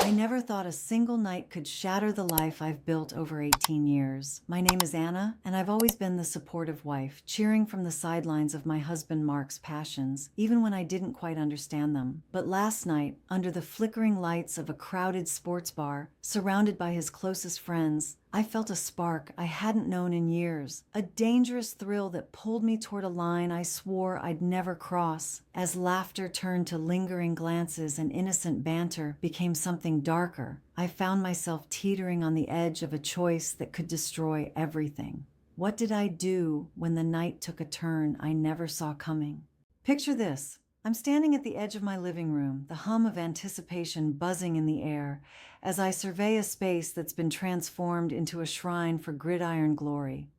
I never thought a single night could shatter the life I've built over 18 years. My name is Anna, and I've always been the supportive wife, cheering from the sidelines of my husband Mark's passions, even when I didn't quite understand them. But last night, under the flickering lights of a crowded sports bar, surrounded by his closest friends, I felt a spark I hadn't known in years, a dangerous thrill that pulled me toward a line I swore I'd never cross. As laughter turned to lingering glances and innocent banter became something darker, I found myself teetering on the edge of a choice that could destroy everything. What did I do when the night took a turn I never saw coming? Picture this. I'm standing at the edge of my living room, the hum of anticipation buzzing in the air, as I survey a space that's been transformed into a shrine for gridiron glory.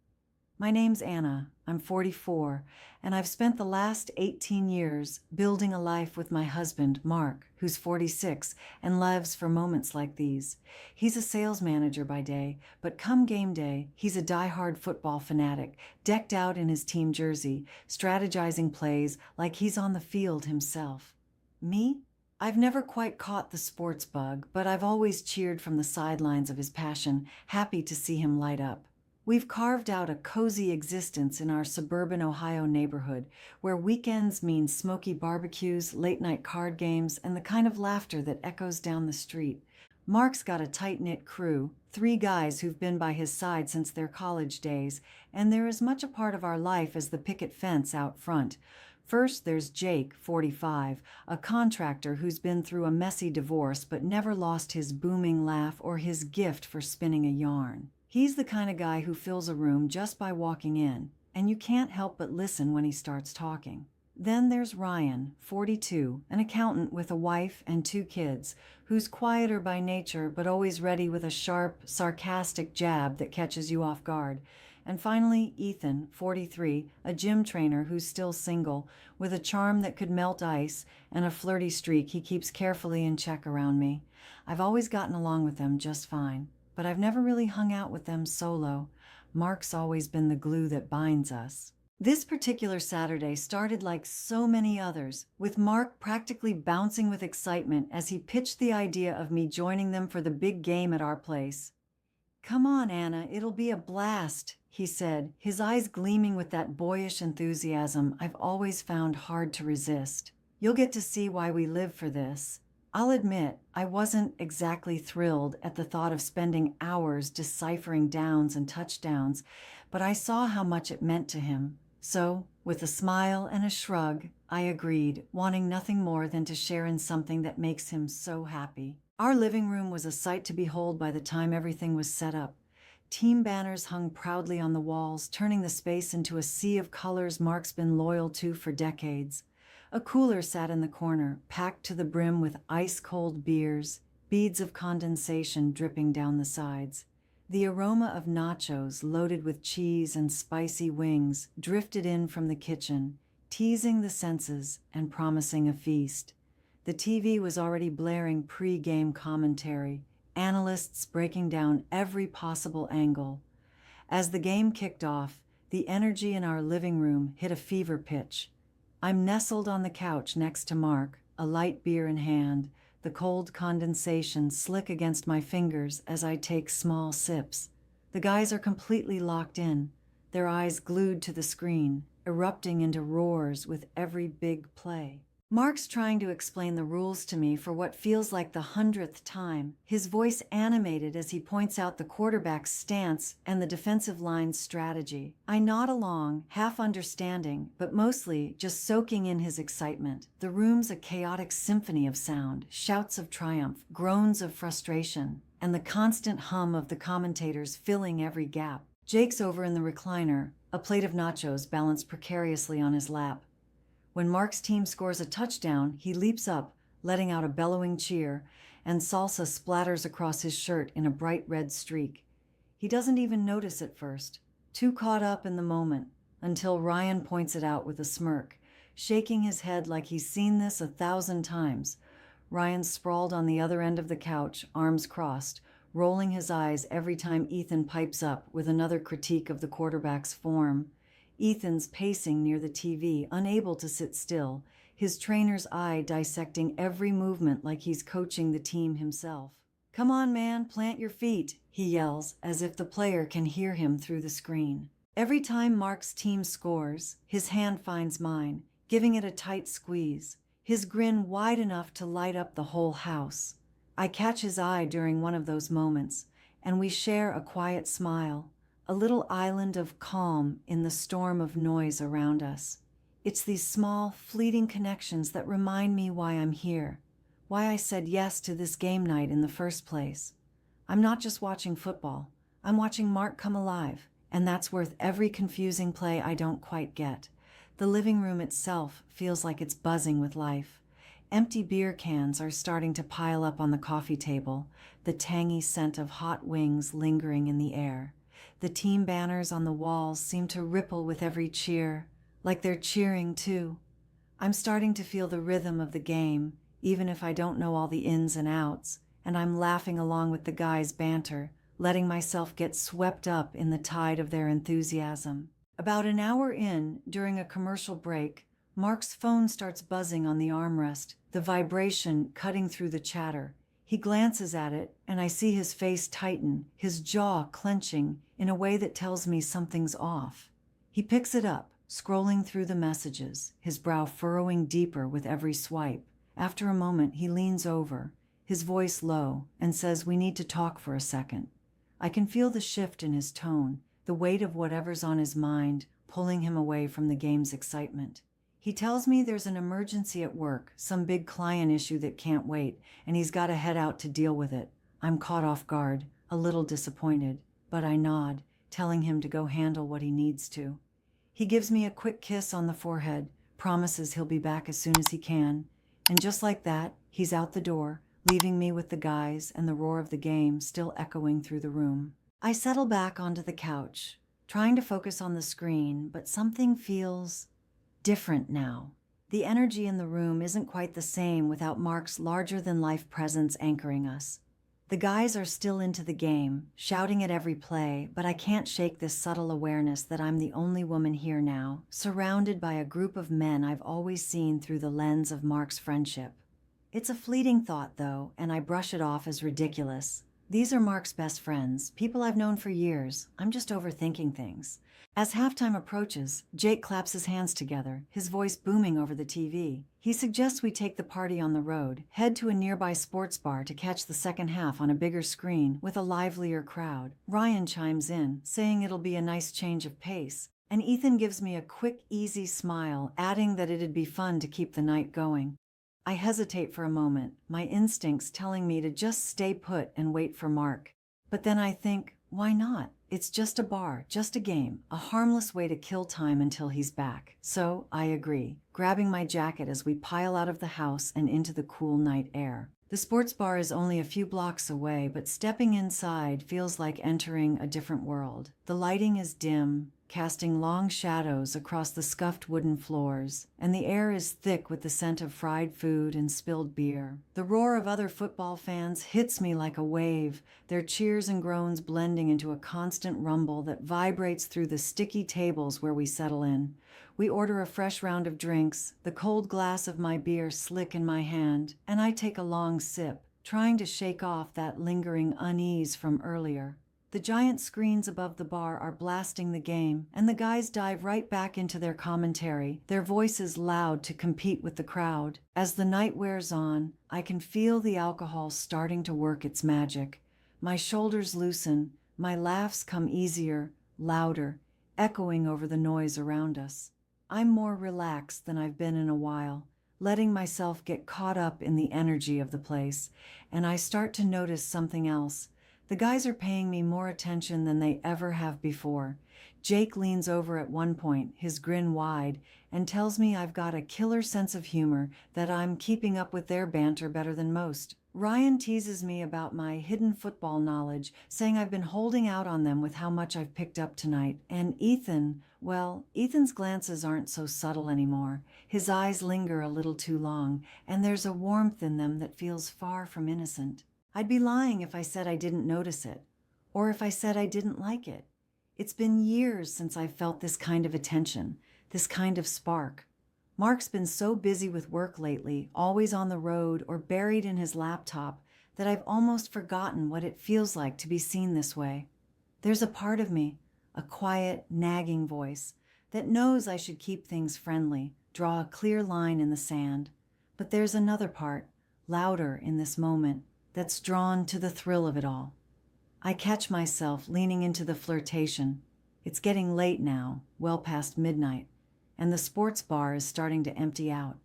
My name's Anna, I'm 44, and I've spent the last 18 years building a life with my husband, Mark, who's 46, and lives for moments like these. He's a sales manager by day, but come game day, he's a diehard football fanatic, decked out in his team jersey, strategizing plays like he's on the field himself. Me? I've never quite caught the sports bug, but I've always cheered from the sidelines of his passion, happy to see him light up. We've carved out a cozy existence in our suburban Ohio neighborhood, where weekends mean smoky barbecues, late-night card games, and the kind of laughter that echoes down the street. Mark's got a tight-knit crew, 3 guys who've been by his side since their college days, and they're as much a part of our life as the picket fence out front. First, there's Jake, 45, a contractor who's been through a messy divorce but never lost his booming laugh or his gift for spinning a yarn. He's the kind of guy who fills a room just by walking in, and you can't help but listen when he starts talking. Then there's Ryan, 42, an accountant with a wife and 2 kids, who's quieter by nature but always ready with a sharp, sarcastic jab that catches you off guard. And finally, Ethan, 43, a gym trainer who's still single, with a charm that could melt ice and a flirty streak he keeps carefully in check around me. I've always gotten along with them just fine, but I've never really hung out with them solo. Mark's always been the glue that binds us. This particular Saturday started like so many others, with Mark practically bouncing with excitement as he pitched the idea of me joining them for the big game at our place. "Come on, Anna, it'll be a blast," he said, his eyes gleaming with that boyish enthusiasm I've always found hard to resist. "You'll get to see why we live for this." I'll admit, I wasn't exactly thrilled at the thought of spending hours deciphering downs and touchdowns, but I saw how much it meant to him. So, with a smile and a shrug, I agreed, wanting nothing more than to share in something that makes him so happy. Our living room was a sight to behold by the time everything was set up. Team banners hung proudly on the walls, turning the space into a sea of colors Mark's been loyal to for decades. A cooler sat in the corner, packed to the brim with ice-cold beers, beads of condensation dripping down the sides. The aroma of nachos loaded with cheese and spicy wings drifted in from the kitchen, teasing the senses and promising a feast. The TV was already blaring pre-game commentary, analysts breaking down every possible angle. As the game kicked off, the energy in our living room hit a fever pitch. I'm nestled on the couch next to Mark, a light beer in hand, the cold condensation slick against my fingers as I take small sips. The guys are completely locked in, their eyes glued to the screen, erupting into roars with every big play. Mark's trying to explain the rules to me for what feels like the 100th time, his voice animated as he points out the quarterback's stance and the defensive line's strategy. I nod along, half understanding, but mostly just soaking in his excitement. The room's a chaotic symphony of sound, shouts of triumph, groans of frustration, and the constant hum of the commentators filling every gap. Jake's over in the recliner, a plate of nachos balanced precariously on his lap. When Mark's team scores a touchdown, he leaps up, letting out a bellowing cheer, and salsa splatters across his shirt in a bright red streak. He doesn't even notice at first, too caught up in the moment, until Ryan points it out with a smirk, shaking his head like he's seen this 1,000 times. Ryan's sprawled on the other end of the couch, arms crossed, rolling his eyes every time Ethan pipes up with another critique of the quarterback's form. Ethan's pacing near the TV, unable to sit still, his trainer's eye dissecting every movement like he's coaching the team himself. "Come on, man, plant your feet," he yells, as if the player can hear him through the screen. Every time Mark's team scores, his hand finds mine, giving it a tight squeeze, his grin wide enough to light up the whole house. I catch his eye during one of those moments, and we share a quiet smile, a little island of calm in the storm of noise around us. It's these small, fleeting connections that remind me why I'm here, why I said yes to this game night in the first place. I'm not just watching football, I'm watching Mark come alive, and that's worth every confusing play I don't quite get. The living room itself feels like it's buzzing with life. Empty beer cans are starting to pile up on the coffee table, the tangy scent of hot wings lingering in the air. The team banners on the walls seem to ripple with every cheer, like they're cheering too. I'm starting to feel the rhythm of the game, even if I don't know all the ins and outs, and I'm laughing along with the guys' banter, letting myself get swept up in the tide of their enthusiasm. About an hour in, during a commercial break, Mark's phone starts buzzing on the armrest, the vibration cutting through the chatter. He glances at it, and I see his face tighten, his jaw clenching in a way that tells me something's off. He picks it up, scrolling through the messages, his brow furrowing deeper with every swipe. After a moment, he leans over, his voice low, and says we need to talk for a second. I can feel the shift in his tone, the weight of whatever's on his mind, pulling him away from the game's excitement. He tells me there's an emergency at work, some big client issue that can't wait, and he's got to head out to deal with it. I'm caught off guard, a little disappointed, but I nod, telling him to go handle what he needs to. He gives me a quick kiss on the forehead, promises he'll be back as soon as he can, and just like that, he's out the door, leaving me with the guys and the roar of the game still echoing through the room. I settle back onto the couch, trying to focus on the screen, but something feels different now. The energy in the room isn't quite the same without Mark's larger-than-life presence anchoring us. The guys are still into the game, shouting at every play, but I can't shake this subtle awareness that I'm the only woman here now, surrounded by a group of men I've always seen through the lens of Mark's friendship. It's a fleeting thought, though, and I brush it off as ridiculous. These are Mark's best friends, people I've known for years. I'm just overthinking things. As halftime approaches, Jake claps his hands together, his voice booming over the TV. He suggests we take the party on the road, head to a nearby sports bar to catch the second half on a bigger screen with a livelier crowd. Ryan chimes in, saying it'll be a nice change of pace, and Ethan gives me a quick, easy smile, adding that it'd be fun to keep the night going. I hesitate for a moment, my instincts telling me to just stay put and wait for Mark. But then I think, why not? It's just a bar, just a game, a harmless way to kill time until he's back. So I agree, grabbing my jacket as we pile out of the house and into the cool night air. The sports bar is only a few blocks away, but stepping inside feels like entering a different world. The lighting is dim, casting long shadows across the scuffed wooden floors, and the air is thick with the scent of fried food and spilled beer. The roar of other football fans hits me like a wave, their cheers and groans blending into a constant rumble that vibrates through the sticky tables where we settle in. We order a fresh round of drinks, the cold glass of my beer slick in my hand, and I take a long sip, trying to shake off that lingering unease from earlier. The giant screens above the bar are blasting the game, and the guys dive right back into their commentary, their voices loud to compete with the crowd. As the night wears on, I can feel the alcohol starting to work its magic. My shoulders loosen, my laughs come easier, louder, echoing over the noise around us. I'm more relaxed than I've been in a while, letting myself get caught up in the energy of the place, and I start to notice something else. The guys are paying me more attention than they ever have before. Jake leans over at one point, his grin wide, and tells me I've got a killer sense of humor, that I'm keeping up with their banter better than most. Ryan teases me about my hidden football knowledge, saying I've been holding out on them with how much I've picked up tonight. And Ethan's glances aren't so subtle anymore. His eyes linger a little too long, and there's a warmth in them that feels far from innocent. I'd be lying if I said I didn't notice it, or if I said I didn't like it. It's been years since I've felt this kind of attention, this kind of spark. Mark's been so busy with work lately, always on the road or buried in his laptop, that I've almost forgotten what it feels like to be seen this way. There's a part of me, a quiet, nagging voice, that knows I should keep things friendly, draw a clear line in the sand. But there's another part, louder in this moment, that's drawn to the thrill of it all. I catch myself leaning into the flirtation. It's getting late now, well past midnight, and the sports bar is starting to empty out.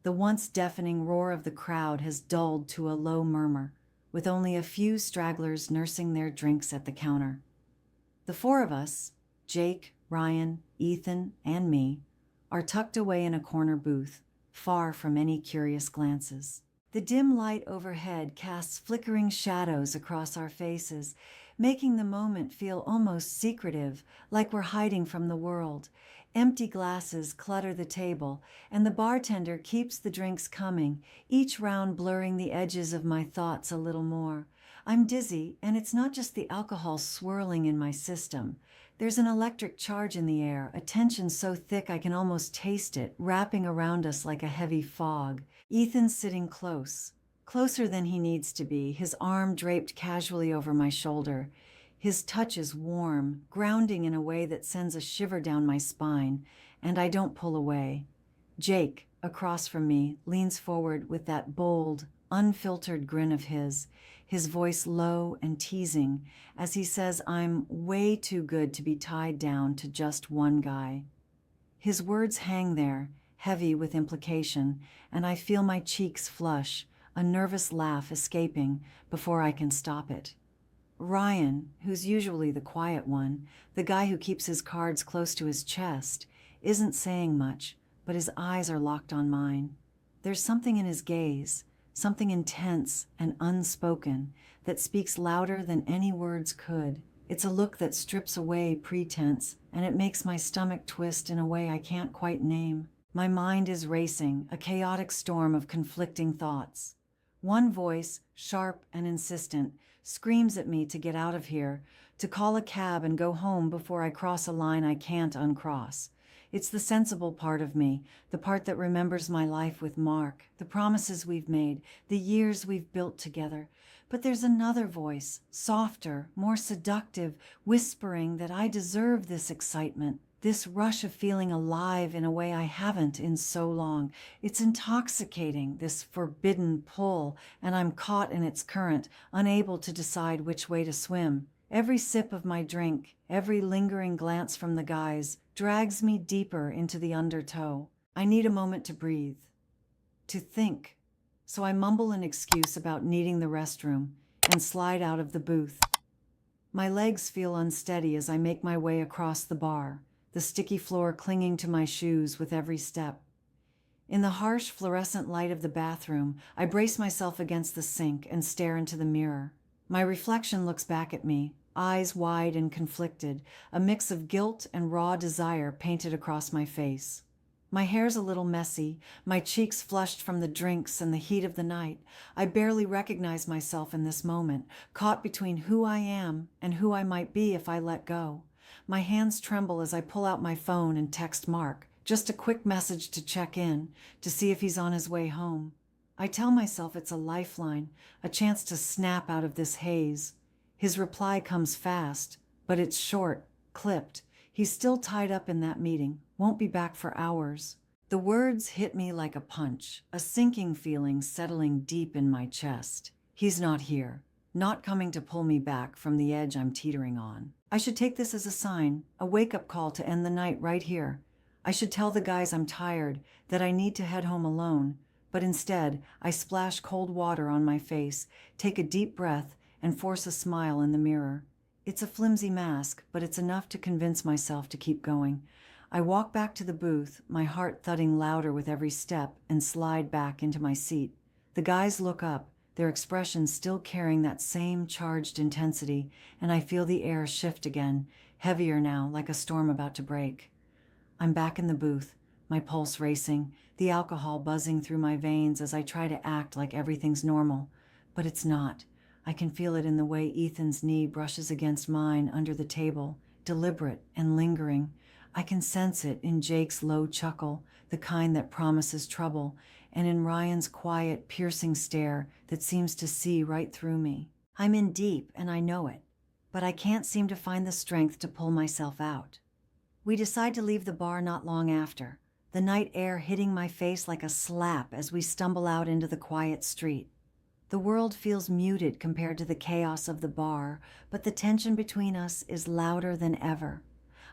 The once deafening roar of the crowd has dulled to a low murmur, with only a few stragglers nursing their drinks at the counter. The four of us, Jake, Ryan, Ethan, and me, are tucked away in a corner booth, far from any curious glances. The dim light overhead casts flickering shadows across our faces, making the moment feel almost secretive, like we're hiding from the world. Empty glasses clutter the table, and the bartender keeps the drinks coming, each round blurring the edges of my thoughts a little more. I'm dizzy, and it's not just the alcohol swirling in my system. There's an electric charge in the air, a tension so thick I can almost taste it, wrapping around us like a heavy fog. Ethan's sitting close, closer than he needs to be, his arm draped casually over my shoulder. His touch is warm, grounding in a way that sends a shiver down my spine, and I don't pull away. Jake, across from me, leans forward with that bold, unfiltered grin of his voice low and teasing, as he says I'm way too good to be tied down to just one guy. His words hang there, heavy with implication, and I feel my cheeks flush, a nervous laugh escaping before I can stop it. Ryan, who's usually the quiet one, the guy who keeps his cards close to his chest, isn't saying much, but his eyes are locked on mine. There's something in his gaze, something intense and unspoken, that speaks louder than any words could. It's a look that strips away pretense, and it makes my stomach twist in a way I can't quite name. My mind is racing, a chaotic storm of conflicting thoughts. One voice, sharp and insistent, screams at me to get out of here, to call a cab and go home before I cross a line I can't uncross. It's the sensible part of me, the part that remembers my life with Mark, the promises we've made, the years we've built together. But there's another voice, softer, more seductive, whispering that I deserve this excitement, this rush of feeling alive in a way I haven't in so long. It's intoxicating, this forbidden pull, and I'm caught in its current, unable to decide which way to swim. Every sip of my drink, every lingering glance from the guys, drags me deeper into the undertow. I need a moment to breathe, to think. So I mumble an excuse about needing the restroom and slide out of the booth. My legs feel unsteady as I make my way across the bar, the sticky floor clinging to my shoes with every step. In the harsh fluorescent light of the bathroom, I brace myself against the sink and stare into the mirror. My reflection looks back at me, eyes wide and conflicted, a mix of guilt and raw desire painted across my face. My hair's a little messy, my cheeks flushed from the drinks and the heat of the night. I barely recognize myself in this moment, caught between who I am and who I might be if I let go. My hands tremble as I pull out my phone and text Mark, just a quick message to check in, to see if he's on his way home. I tell myself it's a lifeline, a chance to snap out of this haze. His reply comes fast, but it's short, clipped. He's still tied up in that meeting, won't be back for hours. The words hit me like a punch, a sinking feeling settling deep in my chest. He's not here, not coming to pull me back from the edge I'm teetering on. I should take this as a sign, a wake-up call to end the night right here. I should tell the guys I'm tired, that I need to head home alone. But instead, I splash cold water on my face, take a deep breath, and force a smile in the mirror. It's a flimsy mask, but it's enough to convince myself to keep going. I walk back to the booth, my heart thudding louder with every step, and slide back into my seat. The guys look up, their expressions still carrying that same charged intensity, and I feel the air shift again, heavier now, like a storm about to break. I'm back in the booth, my pulse racing, the alcohol buzzing through my veins as I try to act like everything's normal. But it's not. I can feel it in the way Ethan's knee brushes against mine under the table, deliberate and lingering. I can sense it in Jake's low chuckle, the kind that promises trouble, and in Ryan's quiet, piercing stare that seems to see right through me. I'm in deep, and I know it, but I can't seem to find the strength to pull myself out. We decide to leave the bar not long after, the night air hitting my face like a slap as we stumble out into the quiet street. The world feels muted compared to the chaos of the bar, but the tension between us is louder than ever.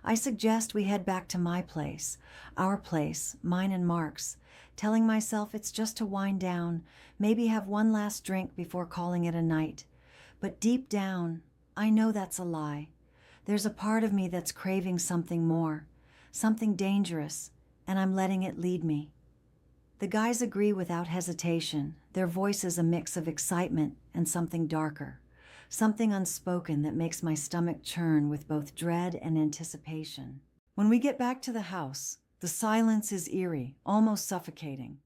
I suggest we head back to my place, our place, mine and Mark's, telling myself it's just to wind down, maybe have one last drink before calling it a night. But deep down, I know that's a lie. There's a part of me that's craving something more, something dangerous, and I'm letting it lead me. The guys agree without hesitation, their voices a mix of excitement and something darker, something unspoken that makes my stomach churn with both dread and anticipation. When we get back to the house, the silence is eerie, almost suffocating.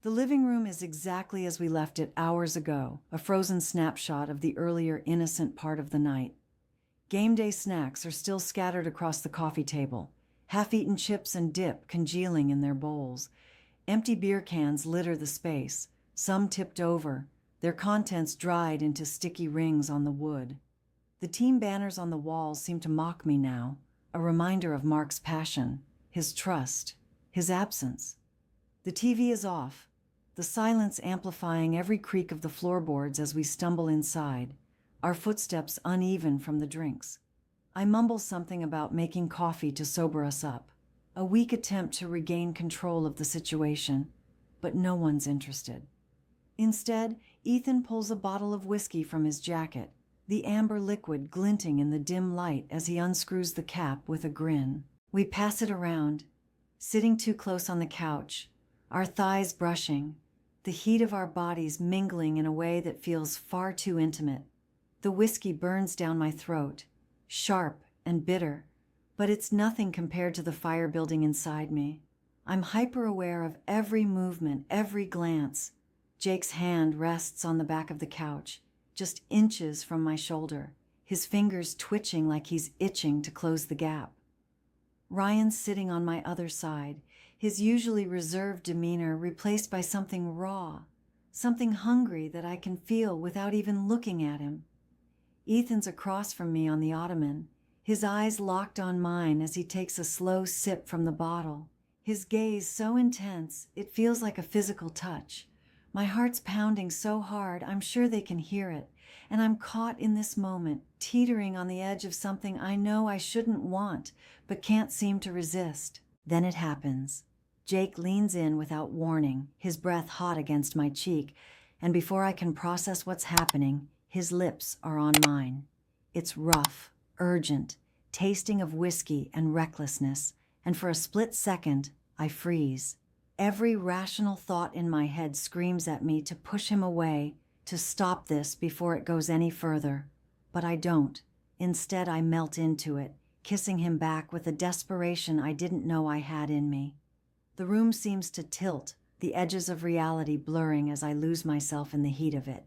The living room is exactly as we left it hours ago, a frozen snapshot of the earlier innocent part of the night. Game day snacks are still scattered across the coffee table, half-eaten chips and dip congealing in their bowls. Empty beer cans litter the space, some tipped over, their contents dried into sticky rings on the wood. The team banners on the walls seem to mock me now, a reminder of Mark's passion, his trust, his absence. The TV is off, the silence amplifying every creak of the floorboards as we stumble inside, our footsteps uneven from the drinks. I mumble something about making coffee to sober us up, a weak attempt to regain control of the situation, but no one's interested. Instead, Ethan pulls a bottle of whiskey from his jacket, the amber liquid glinting in the dim light as he unscrews the cap with a grin. We pass it around, sitting too close on the couch, our thighs brushing, the heat of our bodies mingling in a way that feels far too intimate. The whiskey burns down my throat, sharp and bitter, but it's nothing compared to the fire building inside me. I'm hyper-aware of every movement, every glance. Jake's hand rests on the back of the couch, just inches from my shoulder, his fingers twitching like he's itching to close the gap. Ryan's sitting on my other side, his usually reserved demeanor replaced by something raw, something hungry that I can feel without even looking at him. Ethan's across from me on the ottoman, his eyes locked on mine as he takes a slow sip from the bottle, his gaze so intense it feels like a physical touch. My heart's pounding so hard I'm sure they can hear it, and I'm caught in this moment, teetering on the edge of something I know I shouldn't want, but can't seem to resist. Then it happens. Jake leans in without warning, his breath hot against my cheek, and before I can process what's happening, his lips are on mine. It's rough, urgent, tasting of whiskey and recklessness, and for a split second, I freeze. Every rational thought in my head screams at me to push him away, to stop this before it goes any further. But I don't. Instead, I melt into it, kissing him back with a desperation I didn't know I had in me. The room seems to tilt, the edges of reality blurring as I lose myself in the heat of it.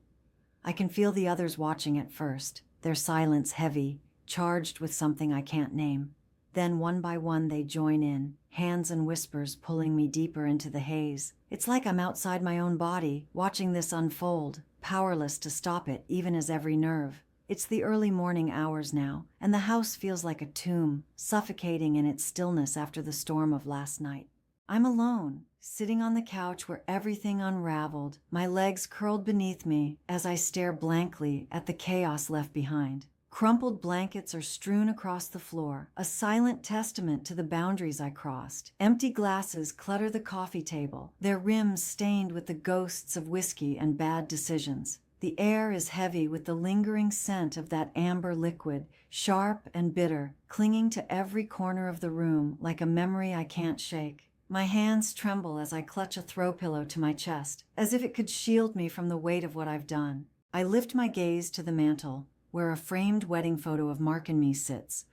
I can feel the others watching at first, their silence heavy, charged with something I can't name. Then one by one they join in, hands and whispers pulling me deeper into the haze. It's like I'm outside my own body, watching this unfold, powerless to stop it even as every nerve. It's the early morning hours now, and the house feels like a tomb, suffocating in its stillness after the storm of last night. I'm alone, sitting on the couch where everything unraveled, my legs curled beneath me as I stare blankly at the chaos left behind. Crumpled blankets are strewn across the floor, a silent testament to the boundaries I crossed. Empty glasses clutter the coffee table, their rims stained with the ghosts of whiskey and bad decisions. The air is heavy with the lingering scent of that amber liquid, sharp and bitter, clinging to every corner of the room like a memory I can't shake. My hands tremble as I clutch a throw pillow to my chest, as if it could shield me from the weight of what I've done. I lift my gaze to the mantel, where a framed wedding photo of Mark and me sits,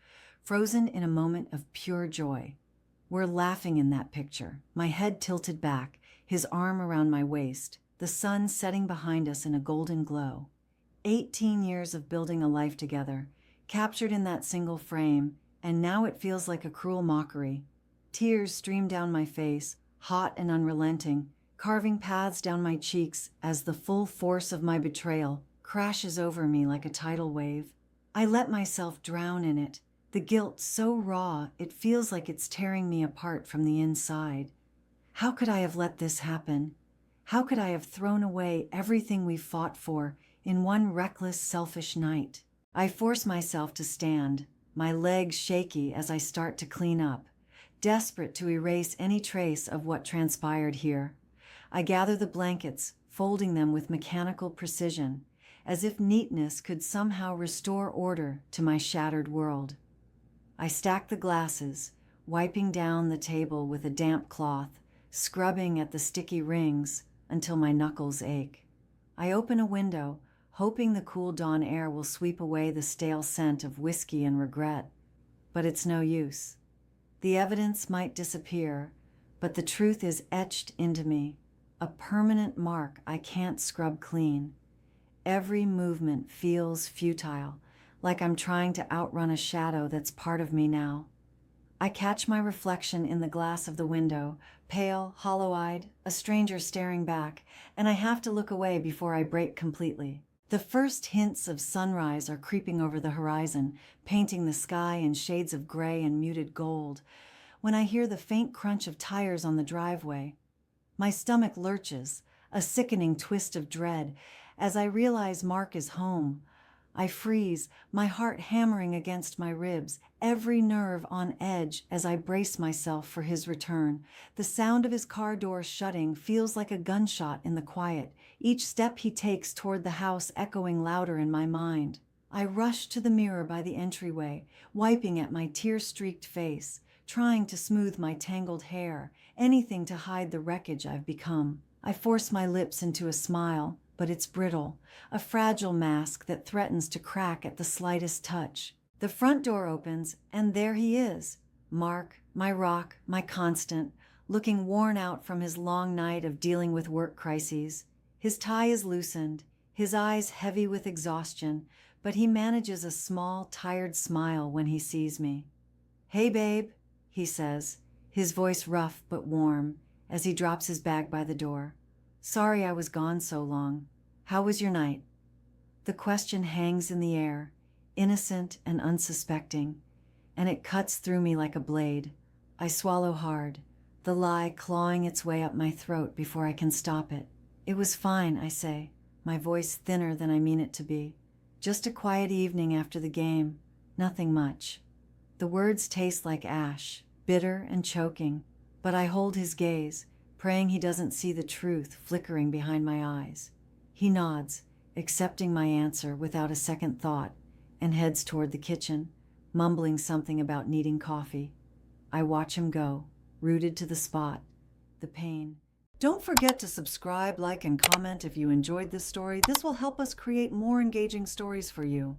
frozen in a moment of pure joy. We're laughing in that picture, my head tilted back, his arm around my waist, the sun setting behind us in a golden glow. 18 years of building a life together, captured in that single frame, and now it feels like a cruel mockery. Tears stream down my face, hot and unrelenting, carving paths down my cheeks as the full force of my betrayal crashes over me like a tidal wave. I let myself drown in it, the guilt so raw it feels like it's tearing me apart from the inside. How could I have let this happen? How could I have thrown away everything we fought for in one reckless, selfish night? I force myself to stand, my legs shaky as I start to clean up, desperate to erase any trace of what transpired here. I gather the blankets, folding them with mechanical precision, as if neatness could somehow restore order to my shattered world. I stack the glasses, wiping down the table with a damp cloth, scrubbing at the sticky rings until my knuckles ache. I open a window, hoping the cool dawn air will sweep away the stale scent of whiskey and regret. But it's no use. The evidence might disappear, but the truth is etched into me, a permanent mark I can't scrub clean. Every movement feels futile, like I'm trying to outrun a shadow that's part of me now. I catch my reflection in the glass of the window, pale, hollow-eyed, a stranger staring back, and I have to look away before I break completely. The first hints of sunrise are creeping over the horizon, painting the sky in shades of gray and muted gold, when I hear the faint crunch of tires on the driveway. My stomach lurches, a sickening twist of dread, as I realize Mark is home. I freeze, my heart hammering against my ribs, every nerve on edge as I brace myself for his return. The sound of his car door shutting feels like a gunshot in the quiet, each step he takes toward the house echoing louder in my mind. I rush to the mirror by the entryway, wiping at my tear-streaked face, trying to smooth my tangled hair, anything to hide the wreckage I've become. I force my lips into a smile, but it's brittle, a fragile mask that threatens to crack at the slightest touch. The front door opens, and there he is, Mark, my rock, my constant, looking worn out from his long night of dealing with work crises. His tie is loosened, his eyes heavy with exhaustion, but he manages a small, tired smile when he sees me. "Hey, babe," he says, his voice rough but warm, as he drops his bag by the door. "Sorry I was gone so long. How was your night?" The question hangs in the air, innocent and unsuspecting, and it cuts through me like a blade. I swallow hard, the lie clawing its way up my throat before I can stop it. "It was fine," I say, my voice thinner than I mean it to be. "Just a quiet evening after the game. Nothing much." The words taste like ash, bitter and choking, but I hold his gaze, praying he doesn't see the truth flickering behind my eyes. He nods, accepting my answer without a second thought, and heads toward the kitchen, mumbling something about needing coffee. I watch him go, rooted to the spot, the pain. Don't forget to subscribe, like, and comment if you enjoyed this story. This will help us create more engaging stories for you.